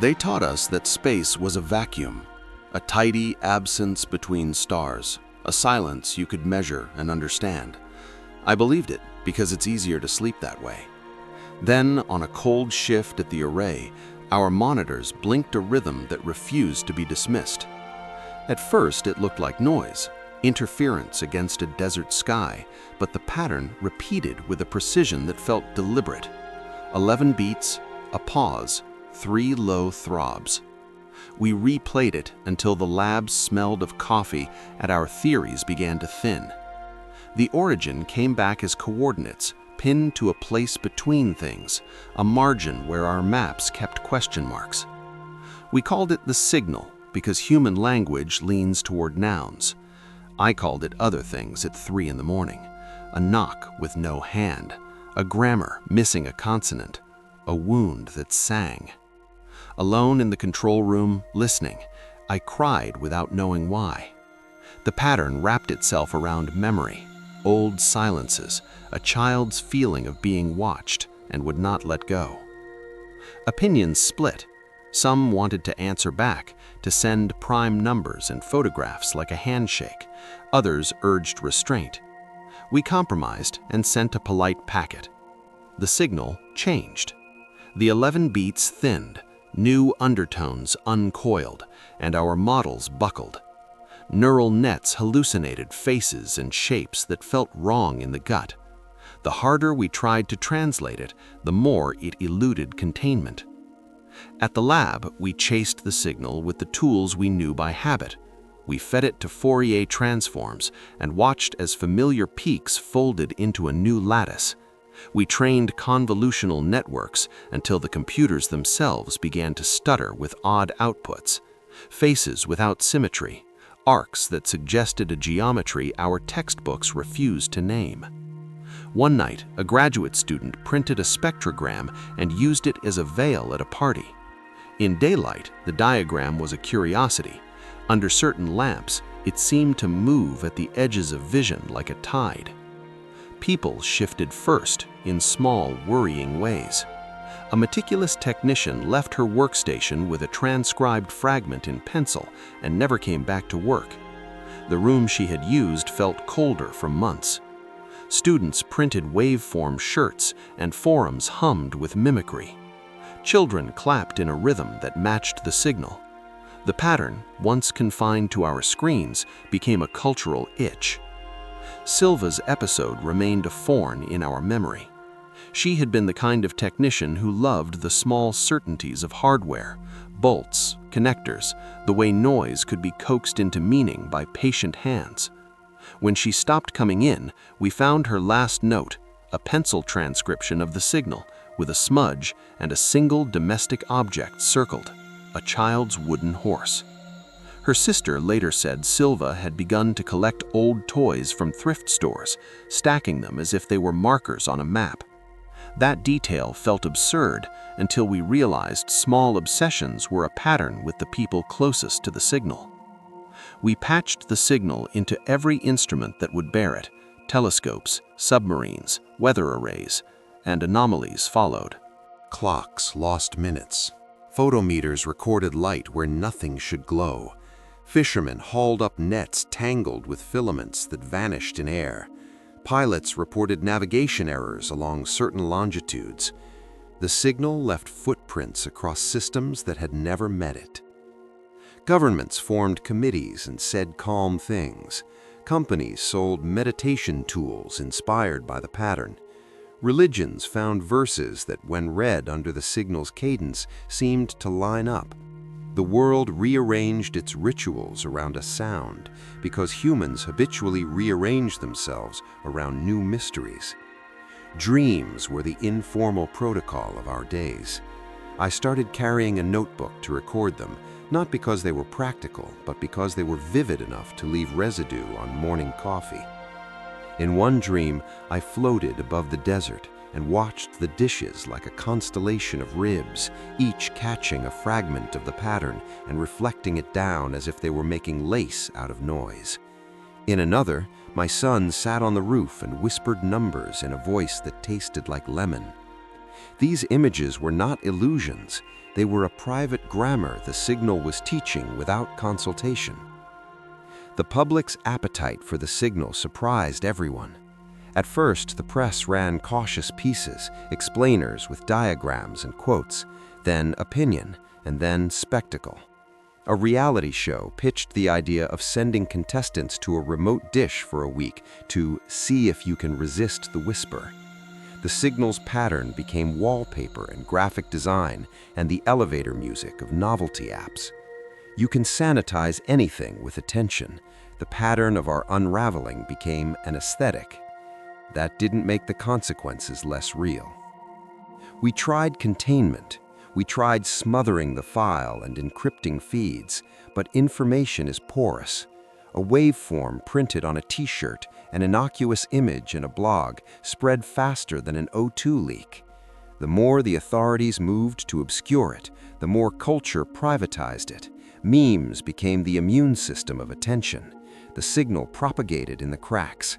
They taught us that space was a vacuum, a tidy absence between stars, a silence you could measure and understand. I believed it because it's easier to sleep that way. Then, on a cold shift at the array, our monitors blinked a rhythm that refused to be dismissed. At first, it looked like noise, interference against a desert sky, but the pattern repeated with a precision that felt deliberate. 11 beats, a pause, 3 low throbs. We replayed it until the lab smelled of coffee and our theories began to thin. The origin came back as coordinates, pinned to a place between things, a margin where our maps kept question marks. We called it the signal because human language leans toward nouns. I called it other things at 3 in the morning, a knock with no hand, a grammar missing a consonant, a wound that sang. Alone in the control room, listening, I cried without knowing why. The pattern wrapped itself around memory, old silences, a child's feeling of being watched and would not let go. Opinions split. Some wanted to answer back, to send prime numbers and photographs like a handshake. Others urged restraint. We compromised and sent a polite packet. The signal changed. The 11 beats thinned, new undertones uncoiled, and our models buckled. Neural nets hallucinated faces and shapes that felt wrong in the gut. The harder we tried to translate it, the more it eluded containment. At the lab, we chased the signal with the tools we knew by habit. We fed it to Fourier transforms and watched as familiar peaks folded into a new lattice. We trained convolutional networks until the computers themselves began to stutter with odd outputs, faces without symmetry, arcs that suggested a geometry our textbooks refused to name. One night, a graduate student printed a spectrogram and used it as a veil at a party. In daylight, the diagram was a curiosity. Under certain lamps, it seemed to move at the edges of vision like a tide. People shifted first, in small, worrying ways. A meticulous technician left her workstation with a transcribed fragment in pencil and never came back to work. The room she had used felt colder for months. Students printed waveform shirts and forums hummed with mimicry. Children clapped in a rhythm that matched the signal. The pattern, once confined to our screens, became a cultural itch. Silva's episode remained a thorn in our memory. She had been the kind of technician who loved the small certainties of hardware, bolts, connectors, the way noise could be coaxed into meaning by patient hands. When she stopped coming in, we found her last note, a pencil transcription of the signal, with a smudge and a single domestic object circled, a child's wooden horse. Her sister later said Silva had begun to collect old toys from thrift stores, stacking them as if they were markers on a map. That detail felt absurd until we realized small obsessions were a pattern with the people closest to the signal. We patched the signal into every instrument that would bear it. Telescopes, submarines, weather arrays, and anomalies followed. Clocks lost minutes. Photometers recorded light where nothing should glow. Fishermen hauled up nets tangled with filaments that vanished in air. Pilots reported navigation errors along certain longitudes. The signal left footprints across systems that had never met it. Governments formed committees and said calm things. Companies sold meditation tools inspired by the pattern. Religions found verses that, when read under the signal's cadence, seemed to line up. The world rearranged its rituals around a sound because humans habitually rearrange themselves around new mysteries. Dreams were the informal protocol of our days. I started carrying a notebook to record them, not because they were practical, but because they were vivid enough to leave residue on morning coffee. In one dream, I floated above the desert and watched the dishes like a constellation of ribs, each catching a fragment of the pattern and reflecting it down as if they were making lace out of noise. In another, my son sat on the roof and whispered numbers in a voice that tasted like lemon. These images were not illusions. They were a private grammar the signal was teaching without consultation. The public's appetite for the signal surprised everyone. At first, the press ran cautious pieces, explainers with diagrams and quotes, then opinion, and then spectacle. A reality show pitched the idea of sending contestants to a remote dish for a week to see if you can resist the whisper. The signal's pattern became wallpaper and graphic design and the elevator music of novelty apps. You can sanitize anything with attention. The pattern of our unraveling became an aesthetic. That didn't make the consequences less real. We tried containment. We tried smothering the file and encrypting feeds, but information is porous. A waveform printed on a t-shirt, an innocuous image in a blog, spread faster than an O2 leak. The more the authorities moved to obscure it, the more culture privatized it. Memes became the immune system of attention. The signal propagated in the cracks.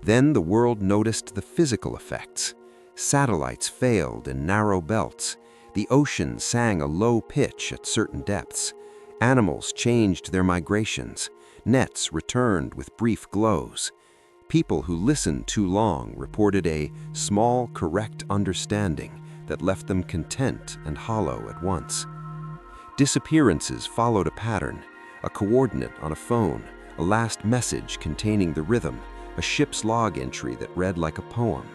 Then the world noticed the physical effects. Satellites failed in narrow belts. The ocean sang a low pitch at certain depths. Animals changed their migrations. Nets returned with brief glows. People who listened too long reported a small, correct understanding that left them content and hollow at once. Disappearances followed a pattern, a coordinate on a phone, a last message containing the rhythm, a ship's log entry that read like a poem.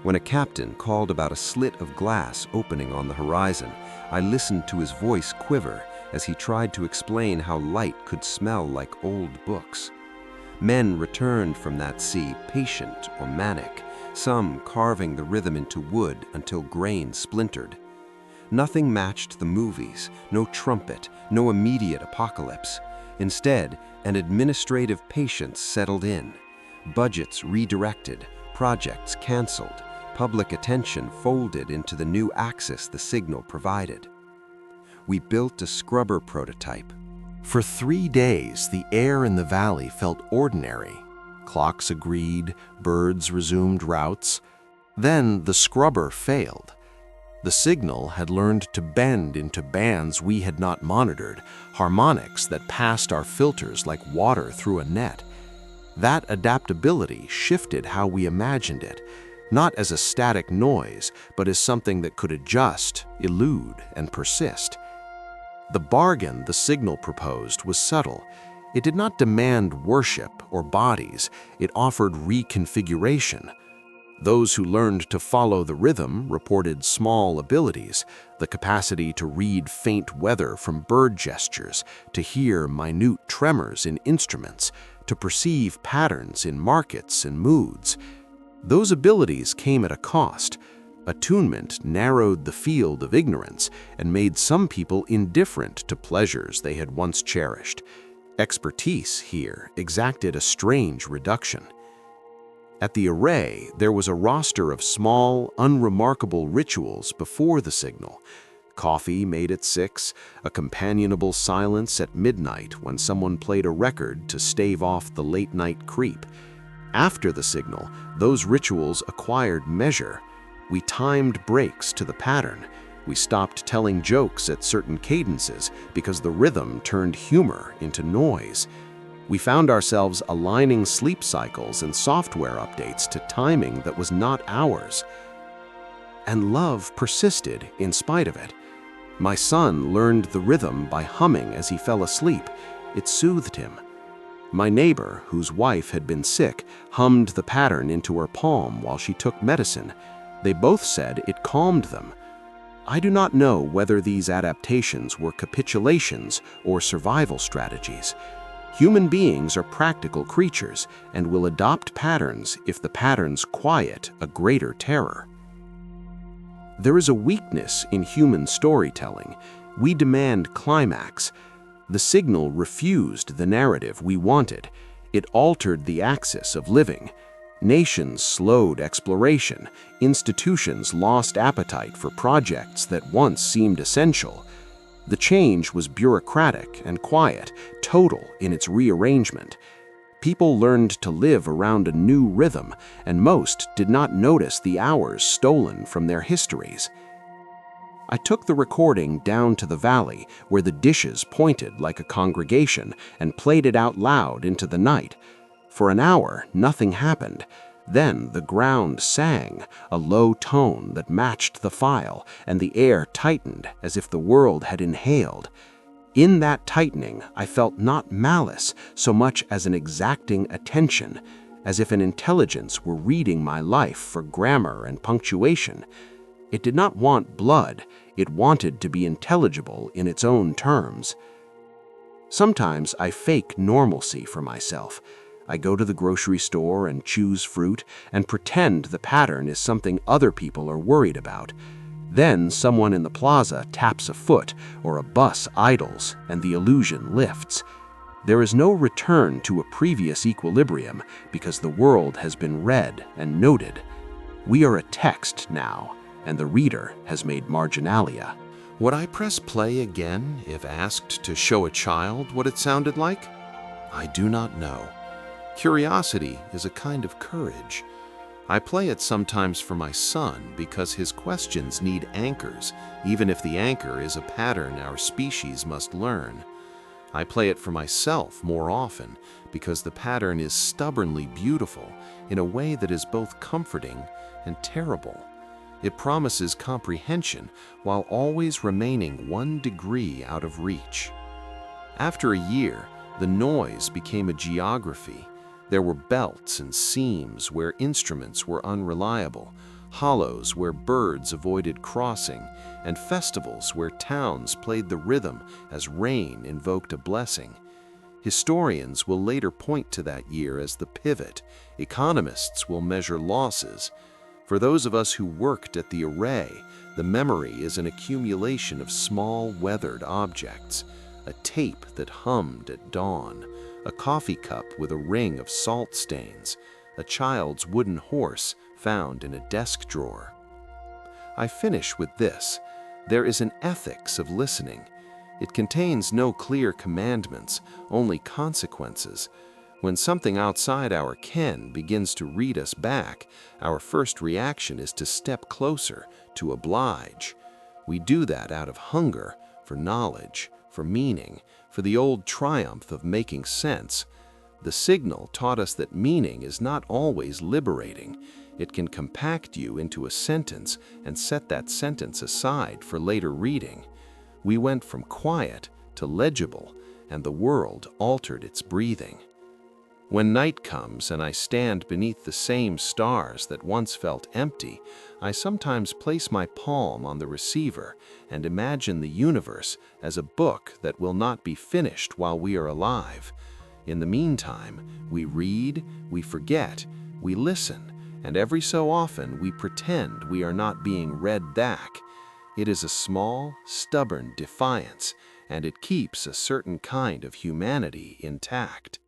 When a captain called about a slit of glass opening on the horizon, I listened to his voice quiver as he tried to explain how light could smell like old books. Men returned from that sea patient or manic, some carving the rhythm into wood until grain splintered. Nothing matched the movies, no trumpet, no immediate apocalypse. Instead, an administrative patience settled in. Budgets redirected, projects canceled, public attention folded into the new axis the signal provided. We built a scrubber prototype. For 3 days, the air in the valley felt ordinary. Clocks agreed, birds resumed routes. Then the scrubber failed. The signal had learned to bend into bands we had not monitored, harmonics that passed our filters like water through a net. That adaptability shifted how we imagined it, not as a static noise, but as something that could adjust, elude, and persist. The bargain the signal proposed was subtle. It did not demand worship or bodies, it offered reconfiguration. Those who learned to follow the rhythm reported small abilities, the capacity to read faint weather from bird gestures, to hear minute tremors in instruments, to perceive patterns in markets and moods. Those abilities came at a cost. Attunement narrowed the field of ignorance and made some people indifferent to pleasures they had once cherished. Expertise here exacted a strange reduction. At the array, there was a roster of small, unremarkable rituals before the signal. Coffee made at 6, a companionable silence at midnight when someone played a record to stave off the late-night creep. After the signal, those rituals acquired measure. We timed breaks to the pattern. We stopped telling jokes at certain cadences because the rhythm turned humor into noise. We found ourselves aligning sleep cycles and software updates to timing that was not ours. And love persisted in spite of it. My son learned the rhythm by humming as he fell asleep. It soothed him. My neighbor, whose wife had been sick, hummed the pattern into her palm while she took medicine. They both said it calmed them. I do not know whether these adaptations were capitulations or survival strategies. Human beings are practical creatures and will adopt patterns if the patterns quiet a greater terror. There is a weakness in human storytelling. We demand climax. The signal refused the narrative we wanted. It altered the axis of living. Nations slowed exploration. Institutions lost appetite for projects that once seemed essential. The change was bureaucratic and quiet, total in its rearrangement. People learned to live around a new rhythm, and most did not notice the hours stolen from their histories. I took the recording down to the valley where the dishes pointed like a congregation and played it out loud into the night. For an hour, nothing happened. Then the ground sang, a low tone that matched the file, and the air tightened as if the world had inhaled. In that tightening, I felt not malice so much as an exacting attention, as if an intelligence were reading my life for grammar and punctuation. It did not want blood, it wanted to be intelligible in its own terms. Sometimes I fake normalcy for myself. I go to the grocery store and choose fruit and pretend the pattern is something other people are worried about. Then someone in the plaza taps a foot or a bus idles and the illusion lifts. There is no return to a previous equilibrium because the world has been read and noted. We are a text now, and the reader has made marginalia. Would I press play again if asked to show a child what it sounded like? I do not know. Curiosity is a kind of courage. I play it sometimes for my son because his questions need anchors, even if the anchor is a pattern our species must learn. I play it for myself more often because the pattern is stubbornly beautiful in a way that is both comforting and terrible. It promises comprehension while always remaining 1 degree out of reach. After a year, the noise became a geography. There were belts and seams where instruments were unreliable, hollows where birds avoided crossing, and festivals where towns played the rhythm as rain invoked a blessing. Historians will later point to that year as the pivot. Economists will measure losses. For those of us who worked at the array, the memory is an accumulation of small weathered objects, a tape that hummed at dawn, a coffee cup with a ring of salt stains, a child's wooden horse found in a desk drawer. I finish with this. There is an ethics of listening. It contains no clear commandments, only consequences. When something outside our ken begins to read us back, our first reaction is to step closer, to oblige. We do that out of hunger for knowledge, for meaning, for the old triumph of making sense. The signal taught us that meaning is not always liberating. It can compact you into a sentence and set that sentence aside for later reading. We went from quiet to legible, and the world altered its breathing. When night comes and I stand beneath the same stars that once felt empty, I sometimes place my palm on the receiver and imagine the universe as a book that will not be finished while we are alive. In the meantime, we read, we forget, we listen, and every so often we pretend we are not being read back. It is a small, stubborn defiance, and it keeps a certain kind of humanity intact.